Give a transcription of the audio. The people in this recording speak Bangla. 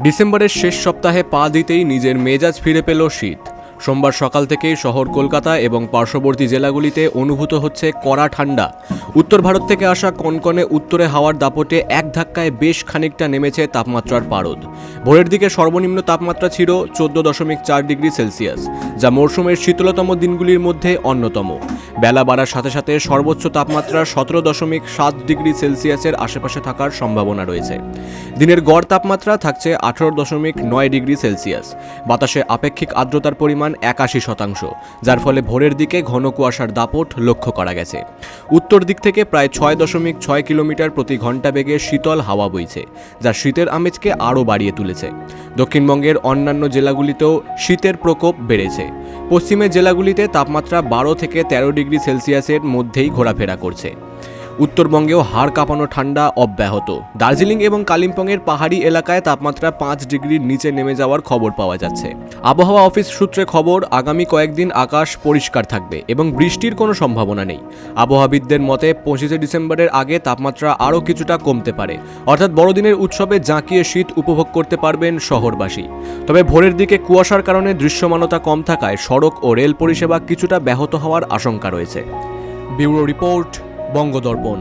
ডিসেম্বরের শেষ সপ্তাহে পা দিতেই নিজের মেজাজ ফিরে পেল শীত। সোমবার সকাল থেকেই শহর কলকাতা এবং পার্শ্ববর্তী জেলাগুলিতে অনুভূত হচ্ছে কড়া ঠান্ডা। উত্তর ভারত থেকে আসা কনকনে উত্তরে হাওয়ার দাপটে এক ধাক্কায় বেশ খানিকটা নেমেছে তাপমাত্রার পারদ। ভোরের দিকে সর্বনিম্ন তাপমাত্রা ছিল 14.4 ডিগ্রি সেলসিয়াস, যা মরশুমের শীতলতম দিনগুলির মধ্যে অন্যতম। বেলা বাড়ার সাথে সাথে সর্বোচ্চ তাপমাত্রা 17.7 ডিগ্রি সেলসিয়াসের আশেপাশে থাকার সম্ভাবনা রয়েছে। দিনের গড় তাপমাত্রা থাকছে 18.9 ডিগ্রি সেলসিয়াস। বাতাসে আপেক্ষিক আর্দ্রতার পরিমাণ 81%, যার ফলে ভোরের দিকে ঘন কুয়াশার দাপট লক্ষ্য করা গেছে। উত্তর দিক থেকে প্রায় 6.6 কিলোমিটার প্রতি ঘন্টা বেগে শীতল হাওয়া বইছে, যা শীতের আমেজকে আরও বাড়িয়ে তুলেছে। দক্ষিণবঙ্গের অন্যান্য জেলাগুলিতেও শীতের প্রকোপ বেড়েছে। পশ্চিমের জেলাগুলিতে তাপমাত্রা 12 থেকে 13 ডিগ্রি সেলসিয়াসের মধ্যেই ঘোরাফেরা করছে। উত্তরবঙ্গেও হাড় কাঁপানো ঠান্ডা অব্যাহত। দার্জিলিং এবং কালিম্পংয়ের পাহাড়ি এলাকায় তাপমাত্রা 5 ডিগ্রির নিচে নেমে যাওয়ার খবর পাওয়া যাচ্ছে। আবহাওয়া অফিস সূত্রে খবর, আগামী কয়েকদিন আকাশ পরিষ্কার থাকবে এবং বৃষ্টির কোনো সম্ভাবনা নেই। আবহাওয়াবিদদের মতে 25 ডিসেম্বরের আগে তাপমাত্রা আরও কিছুটা কমতে পারে, অর্থাৎ বড়দিনের উৎসবে জাঁকিয়ে শীত উপভোগ করতে পারবেন শহরবাসী। তবে ভোরের দিকে কুয়াশার কারণে দৃশ্যমানতা কম থাকায় সড়ক ও রেল পরিষেবা কিছুটা ব্যাহত হওয়ার আশঙ্কা রয়েছে। Bureau report, বঙ্গদর্পণ।